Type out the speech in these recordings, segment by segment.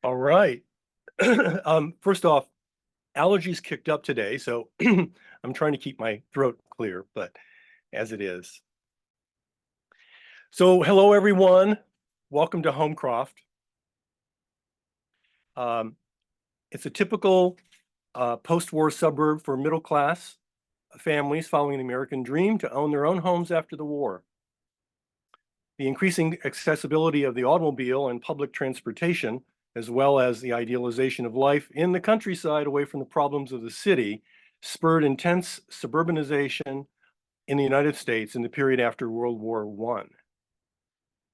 All right. First off, allergies kicked up today, so I'm trying to keep my throat clear, but as it is. So hello, everyone. Welcome to Homecroft. It's a typical post-war suburb for middle-class families following the American dream to own their own homes after the war. The increasing accessibility of the automobile and public transportation, as well as the idealization of life in the countryside away from the problems of the city, spurred intense suburbanization in the United States in the period after World War I.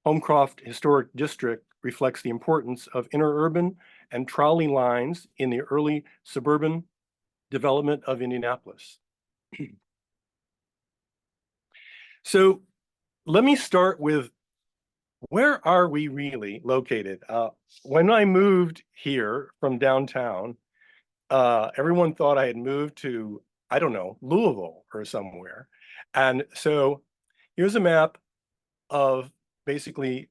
Homecroft Historic District reflects the importance of interurban and trolley lines in the early suburban development of Indianapolis. So let me start with, where are we really located? When I moved here from downtown, everyone thought I had moved to, I don't know, Louisville or somewhere. And so here's a map of basically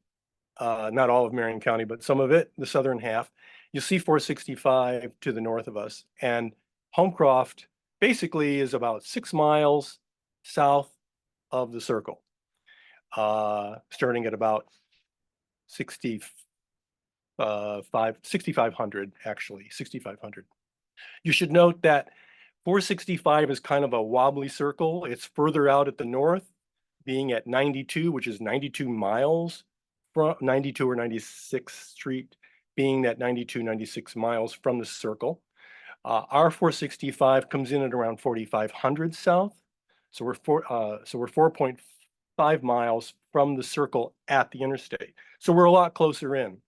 not all of Marion County, but some of it, the southern half. You see 465 to the north of us. And Homecroft basically is about 6 miles south of the circle, starting at about 6,500, actually, 6,500. You should note that 465 is kind of a wobbly circle. It's further out at the north, being at 92, which is 92 miles from 92 or 96th Street, being that 92, 96 miles from the circle. Our 465 comes in at around 4,500 south. So we're 4.5 miles from the circle at the interstate. So we're a lot closer in.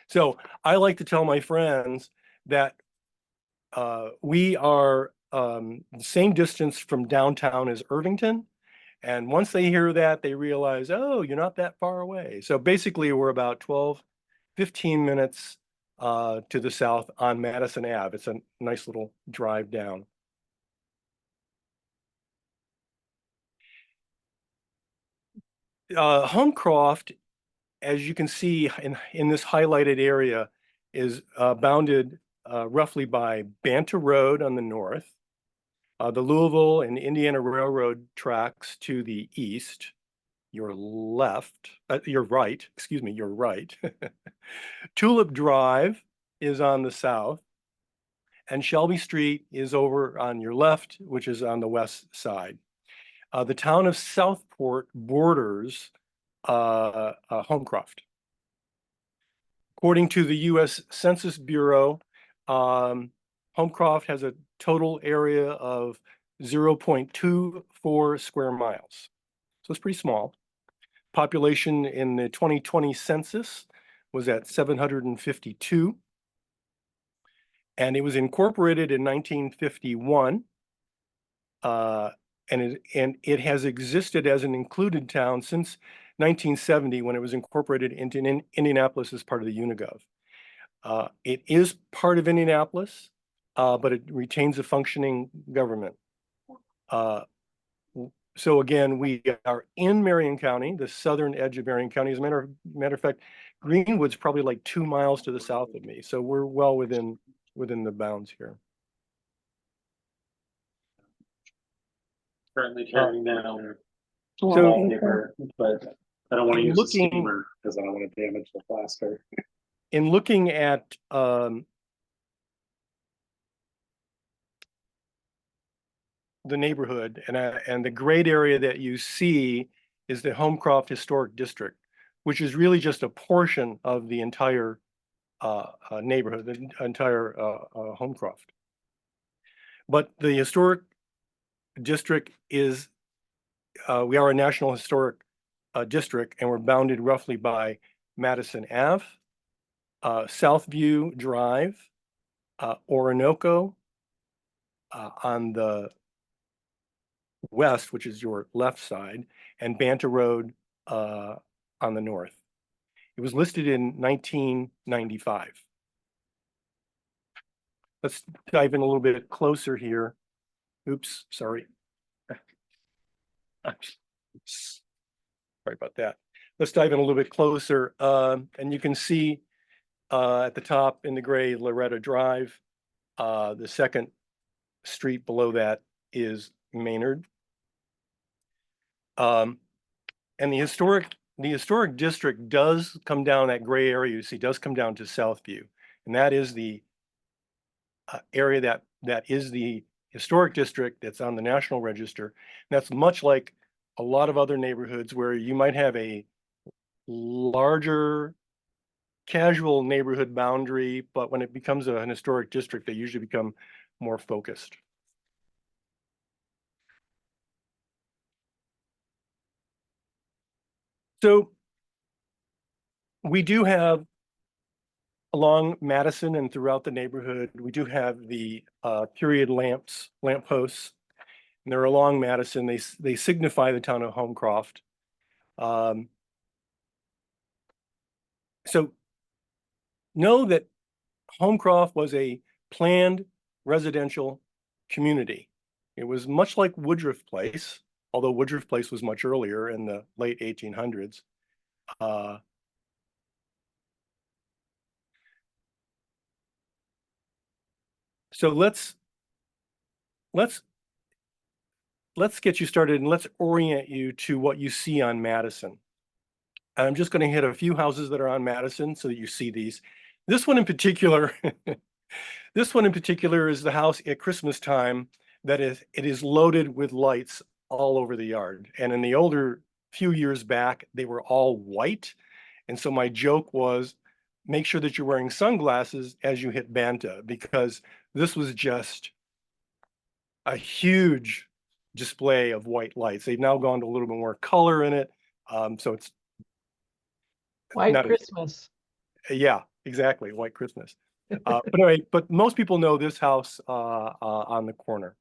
So I like to tell my friends that we are the same distance from downtown as Irvington. And once they hear that, they realize, oh, you're not that far away. So basically, we're about 12, 15 minutes to the south on Madison Ave. It's a nice little drive down. Homecroft, as you can see in this highlighted area, is bounded roughly by Banta Road on the north, the Louisville and Indiana Railroad tracks to the east, your right, excuse me, your right. Tulip Drive is on the south, and Shelby Street is over on your left, which is on the west side. The town of Southport borders Homecroft. According to the U.S. Census Bureau, Homecroft has a total area of 0.24 square miles. So it's pretty small. Population in the 2020 census was at 752. And it was incorporated in 1951. And it has existed as an included town since 1970, when it was incorporated into Indianapolis as part of the UNIGOV. It is part of Indianapolis, but it retains a functioning government. So again, we are in Marion County, the southern edge of Marion County. As a matter of fact, Greenwood's probably like 2 miles to the south of me. So we're well within the bounds here. Currently tearing down wallpaper, but I don't want to use a steamer because I don't want to damage the plaster. In looking at the neighborhood, and the great area that you see is the Homecroft Historic District, which is really just a portion of the entire neighborhood, the entire Homecroft. But the historic district is, we are a National Historic District, and we're bounded roughly by Madison Ave, Southview Drive, Orinoco on the west, which is your left side, and Banta Road on the north. It was listed in 1995. Let's dive in a little bit closer here. Oops, sorry. Sorry about that. Let's dive in a little bit closer, and you can see At the top in the gray, Loretta Drive. The second street below that is Maynard. And the historic district does come down, that gray area you see does come down to Southview. And that is the area that is the historic district that's on the National Register. And that's much like a lot of other neighborhoods where you might have a larger casual neighborhood boundary, but when it becomes an historic district, they usually become more focused. So we do have along Madison and throughout the neighborhood, we do have the period lamp posts, and they're along Madison. They signify the town of Homecroft. So know that Homecroft was a planned residential community. It was much like Woodruff Place, although Woodruff Place was much earlier in the late 1800s. So let's get you started and let's orient you to what you see on Madison. I'm just going to hit a few houses that are on Madison so that you see these. This one in particular, this one in particular is the house at Christmas time that it is loaded with lights all over the yard. And in the older few years back, they were all white. And so my joke was, make sure that you're wearing sunglasses as you hit Banta, because this was just a huge display of white lights. They've now gone to a little bit more color in it. So it's White not Christmas. yeah, exactly, White Christmas. But anyway, but most people know this house on the corner.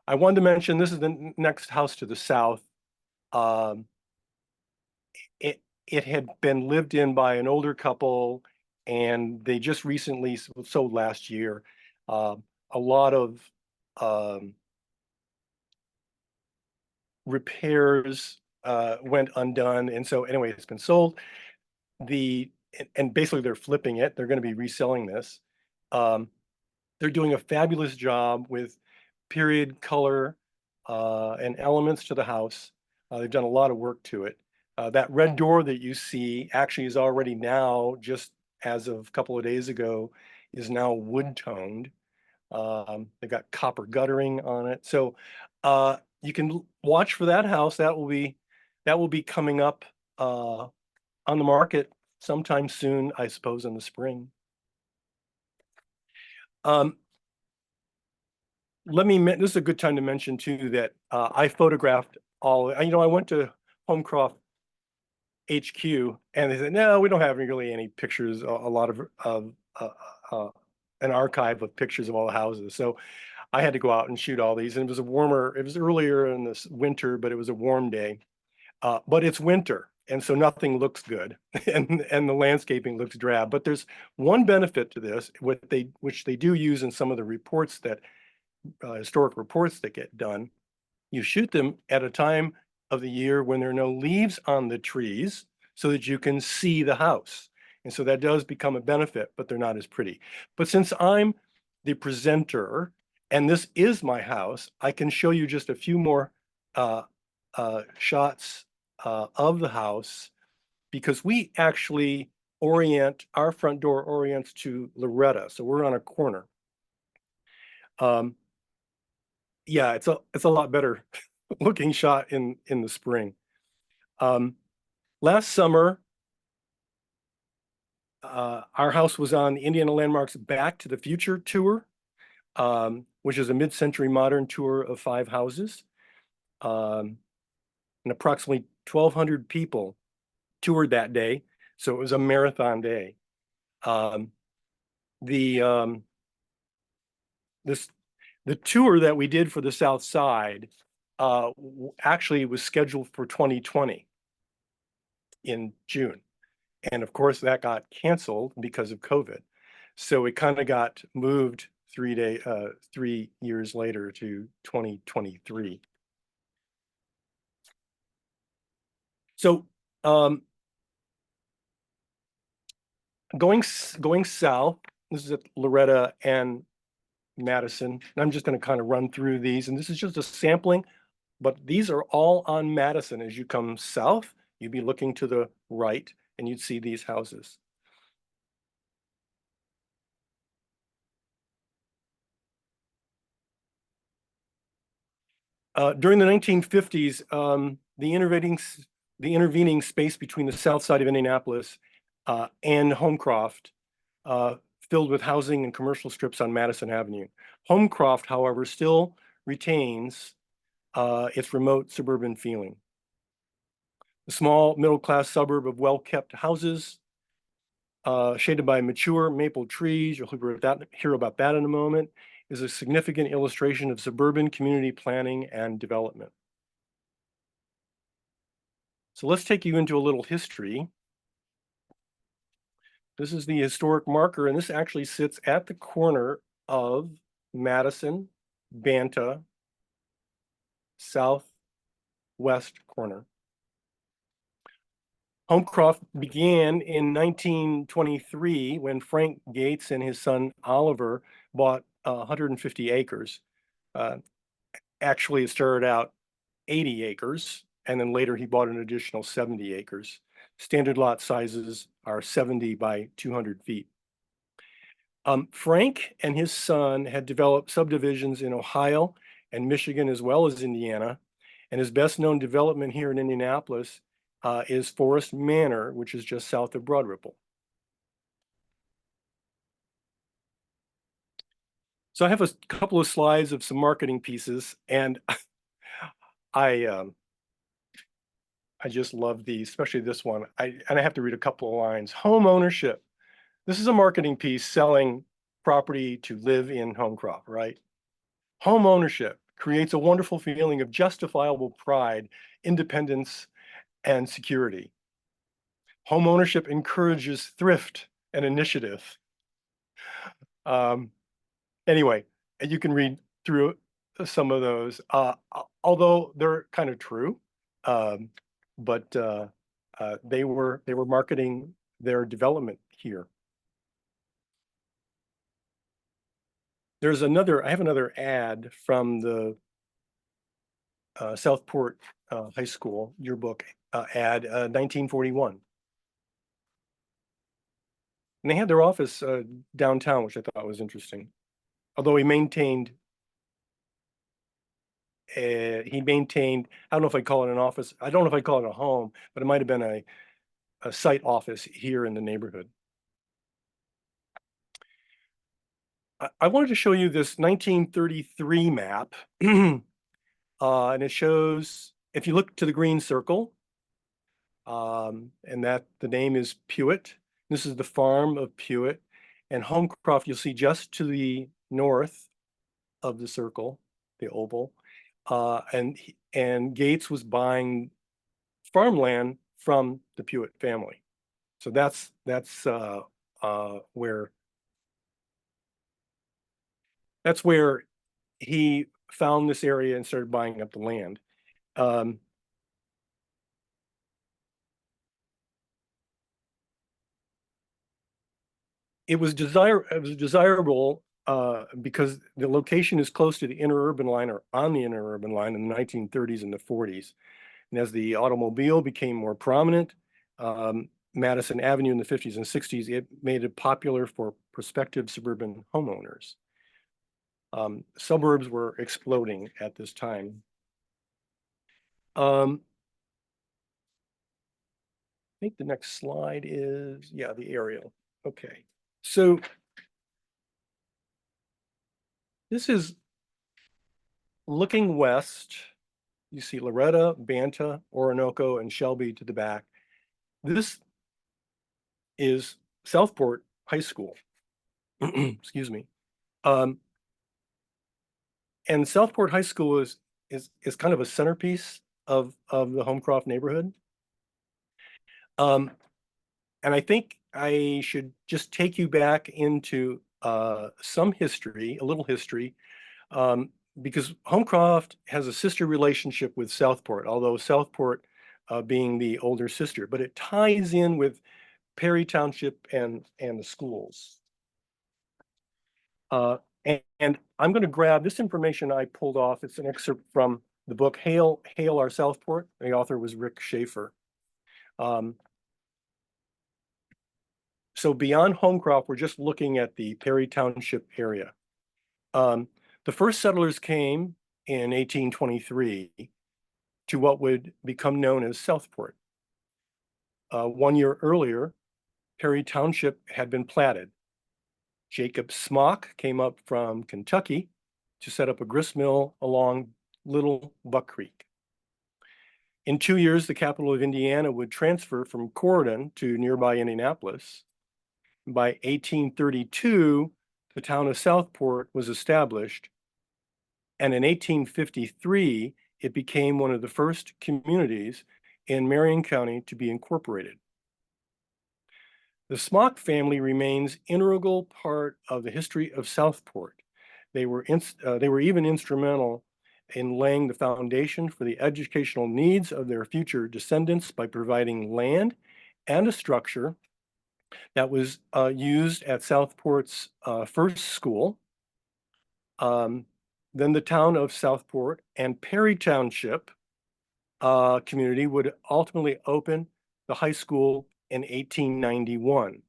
I wanted to mention this is the next house to the south. It had been lived in by an older couple, and they just recently sold last year. A lot of repairs went undone, and so anyway, it's been sold. And basically they're flipping it. They're going to be reselling this. They're doing a fabulous job with period color and elements to the house. They've done a lot of work to it. That red door that you see actually is already now, just as of a couple of days ago, is now wood toned. They've got copper guttering on it. So you can watch for that house. That will be coming up on the market sometime soon, I suppose, in the spring. This is a good time to mention too that I photographed all. I went to Homecroft HQ, and they said, no, we don't have really any pictures. A lot of an archive of pictures of all the houses. So I had to go out and shoot all these, and it was earlier in this winter, but it was a warm day. But it's winter, and so nothing looks good, and the landscaping looks drab. But there's one benefit to this, which they do use in some of the reports that historic reports that get done. You shoot them at a time of the year when there are no leaves on the trees, so that you can see the house, and so that does become a benefit. But they're not as pretty. But since I'm the presenter and this is my house, I can show you just a few more shots of the house, because we actually our front door orients to Loretta. So we're on a corner. Yeah, it's a lot better looking shot in the spring. Last summer, our house was on the Indiana Landmarks Back to the Future tour, which is a mid-century modern tour of 5 houses. And approximately 1,200 people toured that day. So it was a marathon day. The tour that we did for the South Side actually was scheduled for 2020 in June. And of course that got canceled because of COVID. So it kind of got moved 3 years later to 2023. So Going south, this is at Loretta and Madison. And I'm just going to kind of run through these, and this is just a sampling, but these are all on Madison. As you come south, you'd be looking to the right, and you'd see these houses. During the 1950s, the intervening space between the south side of Indianapolis and Homecroft filled with housing and commercial strips on Madison Avenue. Homecroft, however, still retains its remote suburban feeling. The small middle-class suburb of well-kept houses, shaded by mature maple trees, you'll hear about that in a moment, is a significant illustration of suburban community planning and development. So let's take you into a little history. This is the historic marker, and this actually sits at the corner of Madison, Banta, southwest corner. Homecroft began in 1923 when Frank Gates and his son Oliver bought 150 acres. Actually, it started out 80 acres, and then later he bought an additional 70 acres. Standard lot sizes are 70 by 200 feet. Frank and his son had developed subdivisions in Ohio and Michigan as well as Indiana, and his best known development here in Indianapolis is Forest Manor, which is just south of Broad Ripple. So I have a couple of slides of some marketing pieces, and I just love these, especially this one. And I have to read a couple of lines. Home ownership. This is a marketing piece selling property to live in Homecroft, right? Home ownership creates a wonderful feeling of justifiable pride, independence, and security. Home ownership encourages thrift and initiative. Anyway, you can read through some of those, although they're kind of true, but they were marketing their development here. I have another ad from the Southport High School yearbook ad, 1941. And they had their office downtown, which I thought was interesting. Although he maintained, I don't know if I call it an office. I don't know if I call it a home, but it might have been a site office here in the neighborhood. I wanted to show you this 1933 map. And it shows, if you look to the green circle, and that the name is Pewitt. This is the farm of Pewitt. And Homecroft, you'll see just to the north of the circle, the oval. And Gates was buying farmland from the Pewitt family. So that's where he found this area and started buying up the land. It was desirable because the location is close to the interurban line or on the interurban line in the 1930s and the 40s. And as the automobile became more prominent, Madison Avenue in the 50s and 60s, it made it popular for prospective suburban homeowners. Suburbs were exploding at this time. I think the next slide is, yeah, the aerial. Okay, so this is looking west. You see Loretta, Banta, Orinoco, and Shelby to the back. This is Southport High School. Excuse me. And Southport High School is kind of a centerpiece of the Homecroft neighborhood. And I think I should just take you back into some history, a little history, because Homecroft has a sister relationship with Southport, although Southport being the older sister, but it ties in with Perry Township and the schools. And I'm going to grab this information I pulled off. It's an excerpt from the book Hail Our Southport. The author was Rick Schaefer. So beyond Homecroft, we're just looking at the Perry Township area. The first settlers came in 1823 to what would become known as Southport. 1 year earlier, Perry Township had been platted. Jacob Smock came up from Kentucky to set up a grist mill along Little Buck Creek. In 2 years, the capital of Indiana would transfer from Corydon to nearby Indianapolis. By 1832, the town of Southport was established, and in 1853, it became one of the first communities in Marion County to be incorporated. The Smock family remains integral part of the history of Southport. They were even instrumental in laying the foundation for the educational needs of their future descendants by providing land and a structure that was used at Southport's first school. Then the town of Southport and Perry Township community would ultimately open the high school in 1891.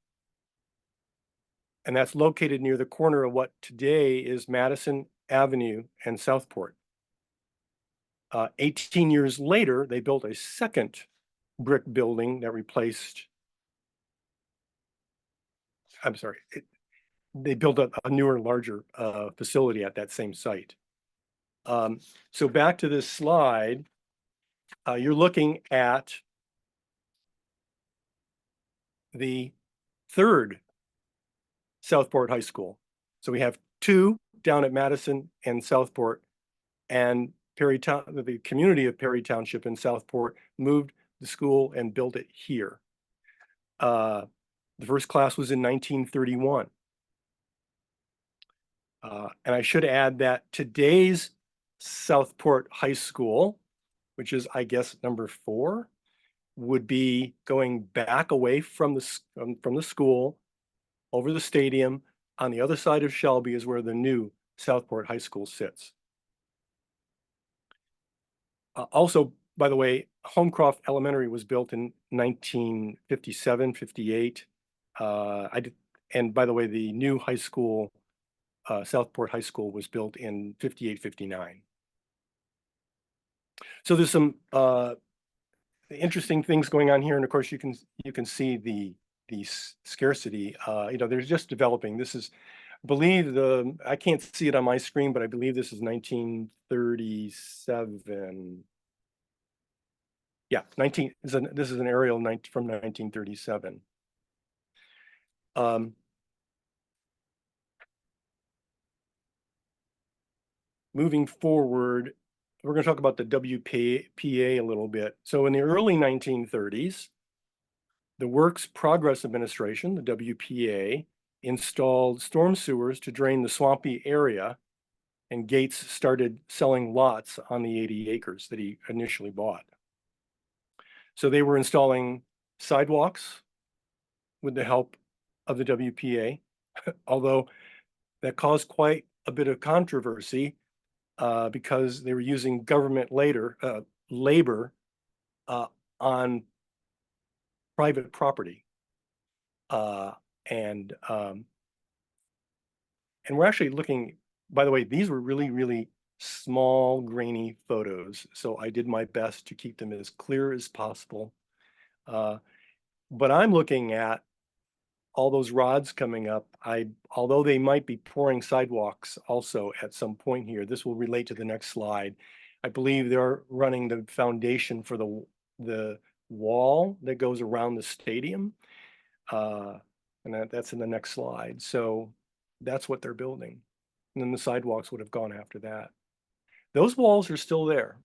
And that's located near the corner of what today is Madison Avenue and Southport. 18 years later, they built a second brick building that replaced, they built a newer, larger facility at that same site. So back to this slide, you're looking at the third Southport High School. So we have two down at Madison and Southport, and the community of Perry Township in Southport moved the school and built it here. The first class was in 1931. And I should add that today's Southport High School, which is, I guess, number 4, would be going back away from the school over the stadium. On the other side of Shelby is where the new Southport High School sits. Also, by the way, Homecroft Elementary was built in 1957, 58. And by the way, the new high school, Southport High School, was built in 58, 59. So there's some interesting things going on here, and of course you can see the scarcity. They're just developing. This is, I believe I can't see it on my screen, but I believe this is 1937. Yeah, this is an aerial from 1937. Moving forward, we're going to talk about the WPA a little bit. So in the early 1930s, the Works Progress Administration, the WPA, installed storm sewers to drain the swampy area, and Gates started selling lots on the 80 acres that he initially bought. So they were installing sidewalks with the help of the WPA, although that caused quite a bit of controversy because they were using government labor on private property. And we're actually looking, by the way, these were really, really small, grainy photos. So I did my best to keep them as clear as possible. But I'm looking at all those rods coming up. Although they might be pouring sidewalks also at some point here, this will relate to the next slide. I believe they're running the foundation for the wall that goes around the stadium. And that's in the next slide. So that's what they're building. And then the sidewalks would have gone after that. Those walls are still there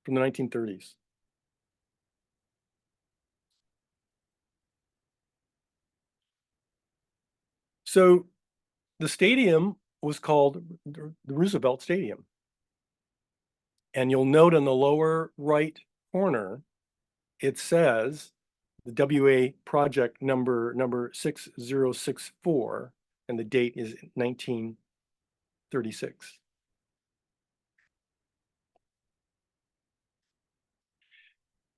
from the 1930s. So the stadium was called the Roosevelt Stadium. And you'll note in the lower right corner, it says the WA project number 6064, and the date is 1936.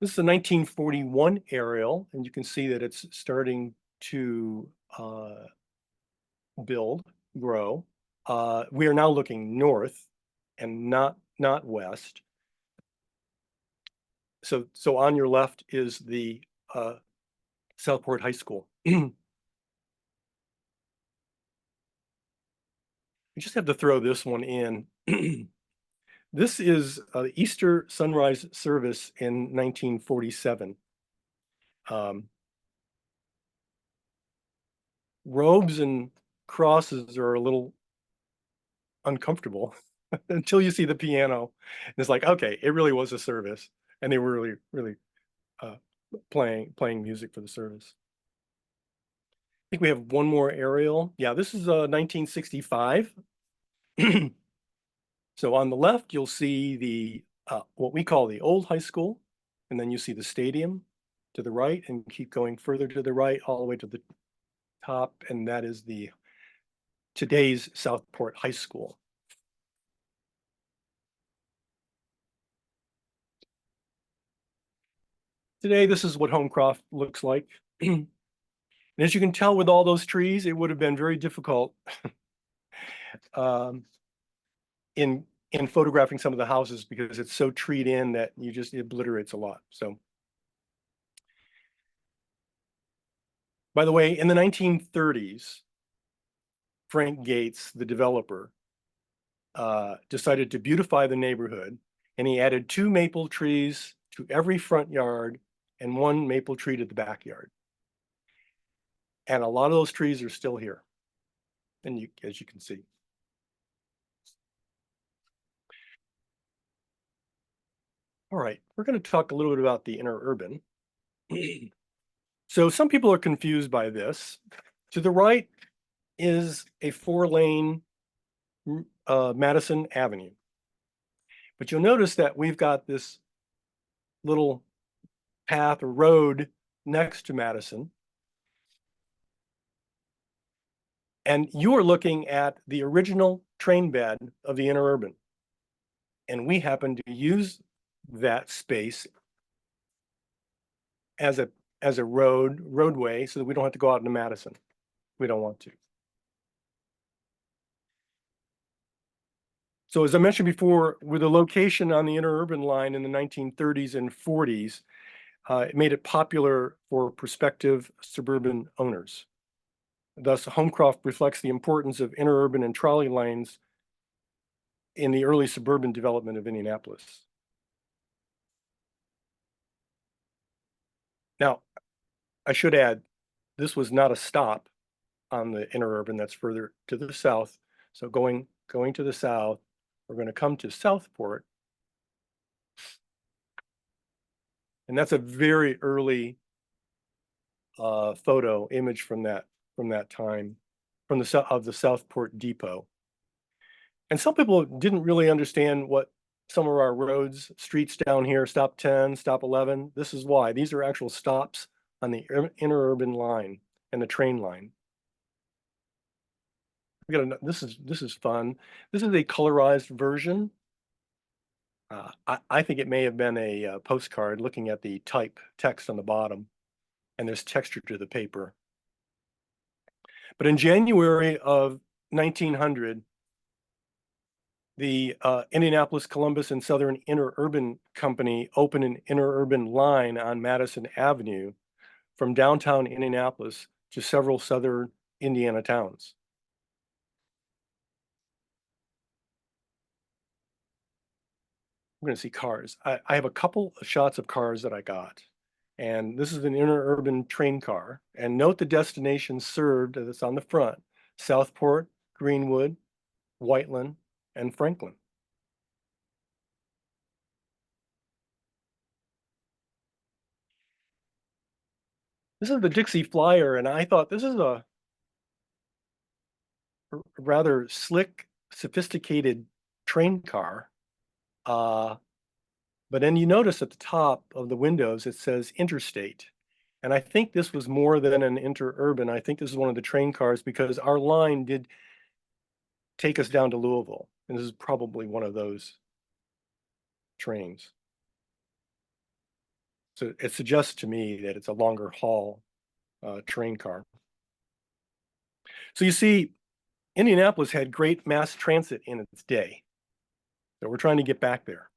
This is a 1941 aerial, and you can see that it's starting to grow. We are now looking north and not west. So on your left is the Southport High School. We just have to throw this one in. This is the Easter sunrise service in 1947. Robes and crosses are a little uncomfortable until you see the piano. And it's like, okay, it really was a service. And they were really playing music for the service. I think we have one more aerial. Yeah, this is 1965. So on the left, you'll see the what we call the old high school, and then you see the stadium to the right, and keep going further to the right, all the way to the top, and that is the today's Southport High School. Today, this is what Homecroft looks like. And as you can tell with all those trees, it would have been very difficult in photographing some of the houses because it's so treed in that it obliterates a lot. So, by the way, in the 1930s, Frank Gates, the developer, decided to beautify the neighborhood, and he added 2 maple trees to every front yard and 1 maple tree to the backyard. And a lot of those trees are still here, and as you can see. All right, we're going to talk a little bit about the interurban. So some people are confused by this. To the right is a 4-lane Madison Avenue. But you'll notice that we've got this little path or road next to Madison. And you are looking at the original train bed of the interurban. And we happen to use that space as a roadway so that we don't have to go out into Madison. We don't want to. So as I mentioned before, with the location on the interurban line in the 1930s and 40s, it made it popular for prospective suburban owners. Thus, Homecroft reflects the importance of interurban and trolley lanes in the early suburban development of Indianapolis. Now, I should add, this was not a stop on the interurban. That's further to the south. So going to the south, we're going to come to Southport. And that's a very early photo image from that time, from the Southport Depot. And some people didn't really understand what some of our roads, streets down here, stop 10, stop 11. This is why. These are actual stops on the interurban line and the train line. This is fun. This is a colorized version. I think it may have been a postcard looking at the type text on the bottom, and there's texture to the paper. But in January of 1900, the Indianapolis, Columbus, and Southern Interurban Company opened an interurban line on Madison Avenue from downtown Indianapolis to several southern Indiana towns. We're going to see cars. I have a couple of shots of cars that I got. And this is an interurban train car. And note the destination served that's on the front: Southport, Greenwood, Whiteland, and Franklin. This is the Dixie Flyer, and I thought this is a rather slick, sophisticated train car. But then you notice at the top of the windows, it says interstate. And I think this was more than an interurban. I think this is one of the train cars because our line did take us down to Louisville. And this is probably one of those trains. So it suggests to me that it's a longer haul train car. So you see, Indianapolis had great mass transit in its day. So we're trying to get back there.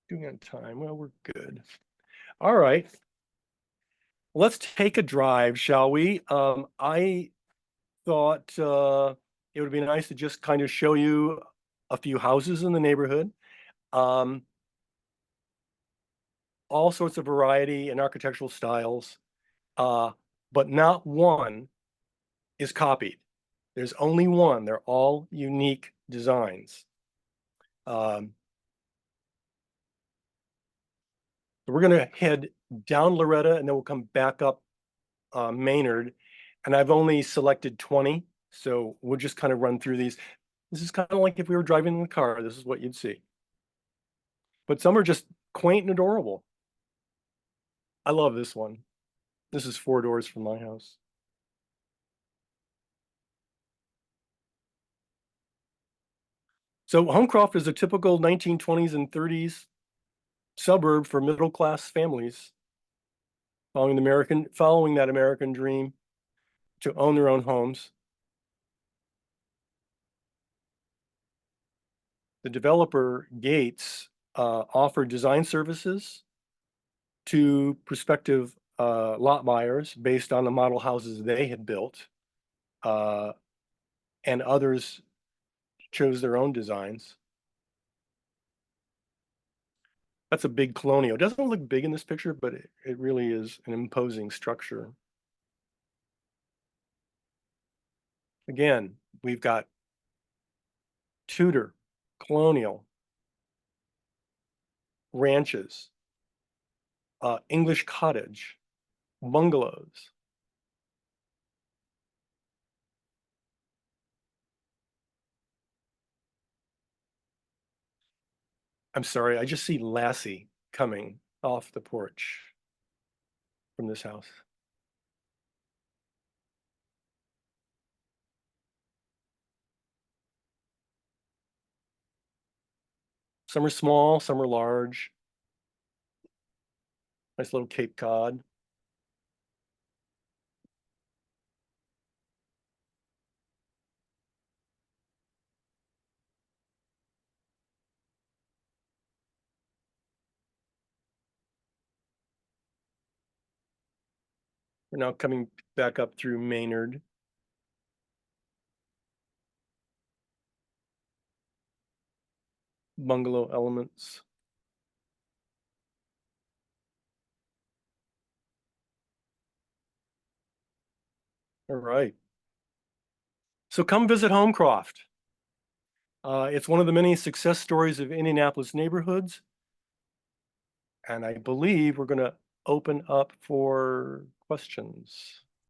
Doing on time. Well, we're good. All right. Let's take a drive, shall we? I thought it would be nice to just kind of show you a few houses in the neighborhood. All sorts of variety and architectural styles, but not one is copied. There's only one. They're all unique designs. We're going to head down Loretta and then we'll come back up Maynard. And I've only selected 20, so we'll just kind of run through these. This is kind of like if we were driving in the car, this is what you'd see. But some are just quaint and adorable. I love this one. This is 4 doors from my house. So Homecroft is a typical 1920s and 30s suburb for middle-class families following that American dream to own their own homes. The developer Gates offered design services to prospective lot buyers based on the model houses they had built, and others chose their own designs. That's a big colonial. It doesn't look big in this picture, but it really is an imposing structure. Again, we've got Tudor, colonial, ranches, English cottage, bungalows. I'm sorry, I just see Lassie coming off the porch from this house. Some are small, some are large. Nice little Cape Cod. We're now coming back up through Maynard. Bungalow elements. All right. So come visit Homecroft. It's one of the many success stories of Indianapolis neighborhoods. And I believe we're going to open up for questions.